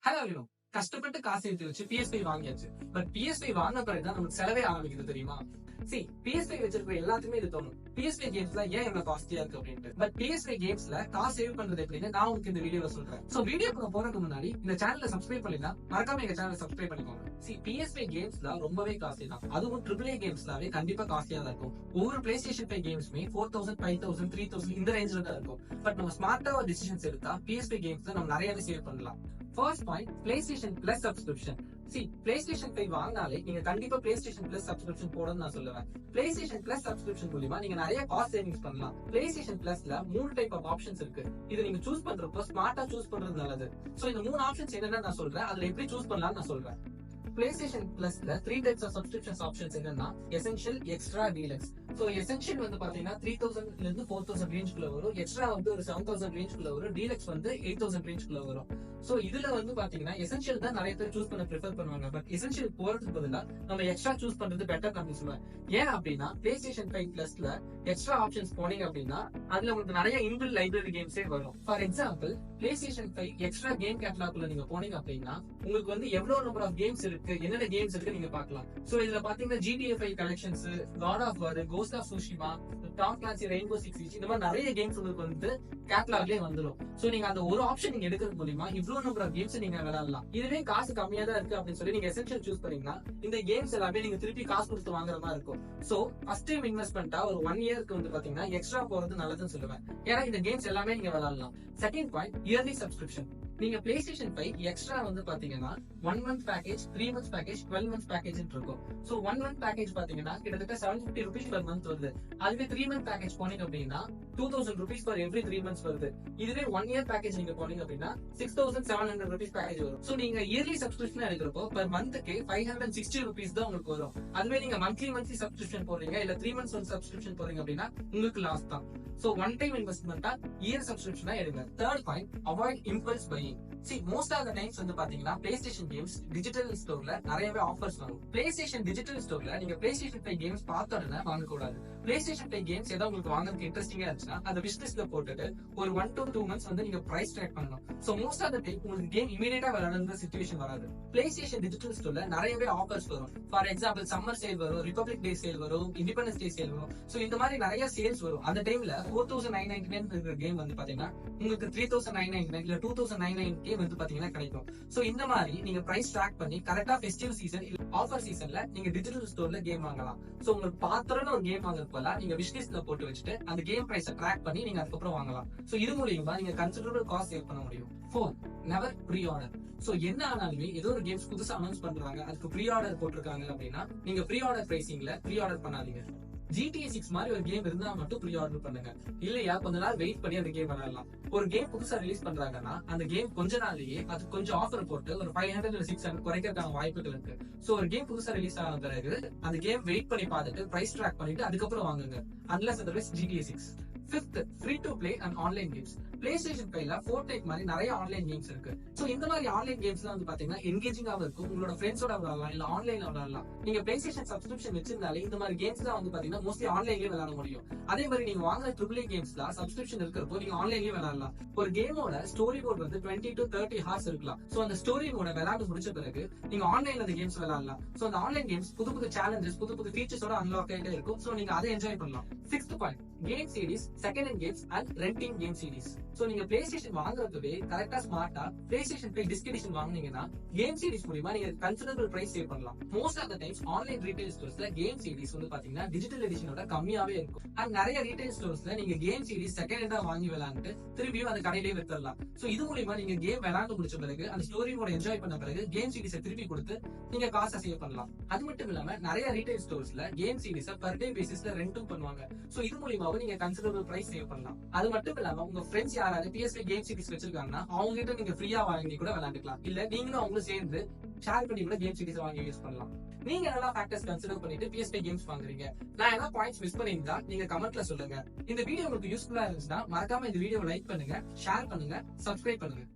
Hello you know கஷ்டப்பட்டு காசு எடுத்து வச்சு PS5 வாங்கியாச்சு. பட் PS5 வாங்கின பிறகுதான் நமக்கு செலவே ஆரம்பிக்குது தெரியுமா? PS5 வச்சிருக்க எல்லாத்துக்குமே இது தோணும். PS5 கேம்ஸ்ல ஏன் இவ்வளவு காஸ்ட்லியா இருக்கு அப்படின்ட்டு. பட் PS5 கேம்ஸ்ல காசு சேவ் பண்றது எப்படின்னு நான் உங்களுக்கு இந்த வீடியோல சொல்றேன். சோ வீடியோக்குள்ள போறதுக்கு முன்னாடி இந்த சேனலை சப்ஸ்கிரைப் பண்ணினா மறக்காம எங்க சேனலை சப்ஸ்கிரைப் பண்ணிக்கோங்க. PS5 கேம்ஸ்ல ரொம்பவே காஸ்ட்லி தான். அதுவும் AAA கேம்ஸ்லாவே கண்டிப்பா காஸ்ட்லியா தான் இருக்கும். ஒவ்வொரு PlayStation 5 கேம்ஸ்மே 4000, 5000, 3000 இந்த ரேஞ்ச்ல தான் இருக்கும். பட் நம்ம ஸ்மார்ட்டா ஒரு டிசிஷன்ஸ் எடுத்தா PS5 கேம்ஸ்ல நம்ம நிறையவே சேவ் பண்ணலாம். First point, PlayStation Plus subscription. PlayStation 5 வாங்கினாலே நீங்க கண்டிப்பா PlayStation Plus subscription போடணும்னு நான் சொல்லுவேன். PlayStation Plus subscription மூலமா நீங்க நிறைய காஸ்ட் சேவிங்ஸ் பண்ணலாம். PlayStation Plusல 3 டைப் ஆஃப் ஆப்ஷன்ஸ் இருக்கு. இதை நீங்க சூஸ் பண்றப்போ ஸ்மார்ட்டா சூஸ் பண்றது நல்லது. சோ இந்த 3 ஆப்ஷன்ஸ் என்னன்னு நான் சொல்றேன். அதுல எப்படி சூஸ் பண்ணலாம்னு நான் சொல்றேன். PlayStation Plusல 3 types of subscriptions options என்னன்னா Essential, Extra, Deluxe. So Essential வந்து பாத்தீங்கன்னா 3000 ல இருந்து 4000 ரேஞ்சுக்குள்ள வரும். Extra வந்து ஒரு 7000 ரேஞ்சுக்குள்ள வரும். Deluxe வந்து 8000 ரேஞ்சுக்குள்ள வரும். சோ இதுல வந்து பாத்தீங்கன்னா Essential தான் நிறைய பேர் சூஸ் பண்ண ப்ரிஃபர் பண்ணுவாங்க. பட் Essential போறதுக்கு பதிலா நம்ம எக்ஸ்ட்ரா சூஸ் பண்றது பெட்டர் அப்படின்னு சொல்லுவேன். ஏன் அப்படின்னா PlayStation 5 Plusல எக்ஸ்ட்ரா ஆப்ஷன்ஸ் போனீங்க அப்படின்னா அதுல உங்களுக்கு நிறைய இன்பில்ட் லைப்ரரி கேம்ஸே வரும். For example PlayStation 5 extra game கேட்டலாக்ல நீங்க போனீங்க அப்படின்னா உங்களுக்கு வந்து எவ்வளவு நம்பர் ஆஃப் கேம்ஸ் இருக்கு, என்னென்ன கேம்ஸ் இருக்கு நீங்க பார்க்கலாம். சோ இதுல பாத்தீங்கன்னா GTA 5 collections, God of War, Ghost of Tsushima, Tom Clancy Rainbow Six Siege இந்த மாதிரி நிறைய கேம்ஸ் உங்களுக்கு வந்து கேட்டலாக்லயே வந்துடும். சோ நீங்க அந்த ஒரு ஆப்ஷன் நீங்க எடுக்கிறது மூலமா இவ்வளவு நம்பர் ஆஃப் கேம்ஸ் நீங்க விளையாடலாம். இதுவே காசு கம்மியா தான் இருக்கு அப்படின்னு சொல்லி நீங்க எசென்ஷியல் சூஸ் பண்ணீங்கன்னா இந்த கேம்ஸ் எல்லாமே நீங்க திருப்பி காசு கொடுத்து வாங்குற மாதிரி இருக்கும். சோ ஃபர்ஸ்ட் டைம் இன்வெஸ்ட்மெண்டா ஒரு 1 இயருக்கு வந்து பாத்தீங்கன்னா எக்ஸ்ட்ரா போறது நல்லதுன்னு சொல்லுவேன். ஏன்னா இந்த கேம்ஸ் எல்லாமே நீங்க விளையாடலாம். Second point, yearly subscription. நீங்க PlayStation 5 எக்ஸ்ட்ரா வந்து பாத்தீங்கன்னா 1 month package, 3 months package, 12 months package இருக்கும். சோ 1 month பேக்கேஜ் பாத்தீங்கன்னா கிட்டத்தட்ட 750 rupees per month வருது. அதுவே 3 month பேக்கேஜ் போனீங்க அப்படின்னா 2000 rupees for every 3 months வருது. இதுவே 1 year பேக்கேஜ் நீங்க போனீங்க அப்படின்னா 6700 rupees பேக்கேஜ் வரும். சோ நீங்க இயர்லி சப்ஸ்கிரிப்ஷன் எடுக்கிறப்போ per monthக்கு 560 rupees தான் உங்களுக்கு வரும். அதுவே நீங்க மந்த்லி சப்ஸ்கிரிப்ஷன் போறீங்க இல்ல 3 months ஒன் சப்ஸ்கிரிப்ஷன் போறீங்க அப்படின்னா உங்களுக்கு லாஸ் தான். சோ ஒன் டைம் இன்வெஸ்ட்மெண்டா இயர் சப்ஸ்கிரிப்ஷனா எடுங்க. Third point, avoid impulse buying. Most of the times வந்து பாத்தீங்கன்னா PlayStation கேம்ஸ் டிஜிட்டல் ஸ்டோர்ல நிறையவே ஆஃபர்ஸ் வரும். PlayStation டிஜிட்டல் ஸ்டோர்ல நீங்க PlayStation 5 கேம்ஸ் பார்த்த உடனே வாங்க கூடாது. PlayStation 5 கேம்ஸ் ஏதாவது உங்களுக்கு வாங்குறதுக்கு இன்ட்ரெஸ்டிங்கா இருந்துச்சுன்னா அந்த விஷ் லிஸ்ட்ல போட்டுட்டு ஒரு 1 to 2 months வந்து நீங்க பிரைஸ் ட்ராக் பண்ணணும். So most of the time உங்களுக்கு கேம் இமிடியேட்டா விளையாடுற சிச்சுவேஷன் வராது. PlayStation டிஜிட்டல் ஸ்டோர்ல நிறையவே ஆஃபர்ஸ் வரும். ஃபார் எக்ஸாம்பிள் சம்மர் சேல் வரும், ரிபப்ளிக் டே சேல் வரும், இண்டிபெண்டன்ஸ் டே சேல் வரும். சோ இந்த மாதிரி நிறைய சேல்ஸ் வரும். அந்த டைம்ல 4999 இருக்கிற கேம் வந்து பாத்தீங்கன்னா உங்களுக்கு 3999 இல்ல 2999 வந்து பாத்தீங்கன்னா கிடைக்கும். சோ இந்த மாதிரி நீங்க பிரைஸ் ட்ராக் பண்ணி கரெக்டா ஃபெஸ்டிவல் சீசன் இல்ல ஆஃபர் சீசன்ல நீங்க டிஜிட்டல் ஸ்டோர்ல கேம் வாங்கலாம். சோ உங்களுக்கு பாத்திரம்னு ஒரு கேம் வாங்குறது போல நீங்க விஷ் லிஸ்ட்ல போட்டு வச்சுட்டு அந்த கேம் பிரைஸை ட்ராக் பண்ணி நீங்க அதுக்கப்புறம் வாங்கலாம். சோ இது மூலியமா நீங்க கன்சிடரபிள் காஸ்ட் சேவ் பண்ண முடியும். 4, நெவர் ப்ரீ ஆர்டர். சோ என்ன ஆனாலுமே ஏதோ ஒரு கேம்ஸ் புதுசா அனௌன்ஸ் பண்றாங்க, அதுக்கு ப்ரீ ஆர்டர் போட்டிருக்காங்க அப்படின்னா நீங்க ப்ரீ ஆர்டர் பிரைசிங்ல ப்ரீ ஆர்டர் பண்ணாதீங்க. GTA 6 மாதிரி ஒரு கேம் இருந்தா மட்டும் ப்ரீ ஆர்டர் பண்ணுங்க. இல்லையா கொஞ்ச நாள் வெயிட் பண்ணி அந்த கேம் விளையாடலாம். ஒரு கேம் புதுசா ரிலீஸ் பண்றாங்கன்னா அந்த கேம் கொஞ்ச நாள்லயே அது கொஞ்சம் ஆஃபர் போட்டு ஒரு 500 இல்ல 600 குறைக்கிறதுக்கான வாய்ப்புகள் இருக்கு. சோ ஒரு கேம் புதுசா ரிலீஸ் ஆன பிறகு அந்த கேம் வெயிட் பண்ணி பார்த்துட்டு பிரைஸ் ட்ராக் பண்ணிட்டு அதுக்கப்புறம் வாங்குங்க. Unless otherwise GTA 6. 5th, free to play and online games. PlayStation 5ல Fortnite மாதிரி நிறைய ஆன்லைன் கேம்ஸ் இருக்கு. சோ இந்த மாதிரி ஆன்லைன் கேம்ஸ்லாம் வந்து பாத்தீங்கன்னா என்கேஜிங்காவும் இருக்கும். உங்களோட ஃப்ரெண்ட்ஸோட விளையாடலாம் இல்ல ஆன்லைன்ல விளையாடலாம். நீங்க PlayStation சப்ஸ்கிரிப்ஷன் வச்சிருந்தாலே இந்த மாதிரி கேம்ஸ் தான் வந்து பாத்தீங்கன்னா மோஸ்ட்லி ஆன்லைன்லயே விளையாட முடியும். அதே மாதிரி நீங்க வாங்குற AAA கேம்ஸ்லாம் சப்ஸ்கிரிப்ஷன் இருக்கிறப்போ நீங்க ஆன்லைன்லயே விளையாடலாம். ஒரு கேமோட ஸ்டோரி மோட் வந்து 20 to 30 hours இருக்கலாம். சோ அந்த ஸ்டோரி மோட விளையாண்டு முடிச்ச பிறகு நீங்க ஆன்லைன்ல அந்த கேம்ஸ் விளையாடலாம். சோ அந்த ஆன்லைன் கேம்ஸ் புது சேலஞ்சஸ், புது ஃபீச்சர்ஸோட அன்லாக் ஆயிட்டே இருக்கும். சோ நீங்க அதை என்ஜாய் பண்ணலாம். 6th point, game series, second hand games and renting game series. So நீங்க PlayStation வாங்குறதுவே கரெக்டா ஸ்மார்ட்டா PlayStation 5 Disc Edition வாங்குனீங்கன்னா கேம் சீரிஸ் மூலமா நீங்க கன்சிடரபிள் பிரைஸ் சேவ் பண்ணலாம். Most of the times online retail ஸ்டோர்ஸ்ல கேம் சீரிஸ் வந்து பாத்தீங்கன்னா டிஜிட்டல் எடிஷனோட கம்மியாவே இருக்கும். அண்ட் நிறைய ரீட்டைல் ஸ்டோர்ஸ்ல நீங்க கேம் சீரிஸ் செகண்ட் ஹேண்டா வாங்கி விளையாண்டு திரும்பியும் அந்த கடையிலேயே வித்துடலாம். சோ இது மூலமா நீங்க கேம் விளையாண்டு முடிச்ச பிறகு அந்த ஸ்டோரியோட என்ஜாய் பண்ண பிறகு கேம் சீரிஸை திருப்பி கொடுத்து நீங்க காசை சேவ் பண்ணலாம். அது மட்டும் இல்லாம நிறைய ரீட்டைல் ஸ்டோர்ஸ்ல கேம் சீரிஸை பர் டே பேசிஸ்ல ரெண்டும் பண்ணுவாங்க. சோ இது மூலமாவும் நீங்க கன்சிடரபிள் பிரைஸ் சேவ் பண்ணலாம். அது மட்டும் இல்லாம உங்க ஃப்ரெண்ட்ஸ் யாராவது PS5 கேம் சீரிஸ் வச்சிருக்காங்கன்னா அவங்க கிட்ட நீங்க ஃப்ரீயா வாங்கி கூட விளையாண்டுக்கலாம். இல்ல நீங்களும் அவங்களும் சேர்ந்து ஷேர் பண்ணி கூட கேம் சீரிஸ் வாங்கி யூஸ் பண்ணலாம். நீங்க என்னெல்லாம் ஃபேக்டர்ஸ் கன்சிடர் பண்ணிட்டு PS5 கேம்ஸ் வாங்குறீங்க, நான் என்ன பாயிண்ட்ஸ் மிஸ் பண்ணிருந்தா நீங்க கமெண்ட்ல சொல்லுங்க. இந்த வீடியோ உங்களுக்கு யூஸ்ஃபுல்லா இருந்துச்சுன்னா மறக்காம இந்த வீடியோவை லைக் பண்ணுங்க, ஷேர் பண்ணுங்க, சப்ஸ்கிரைப் பண்ணுங்க.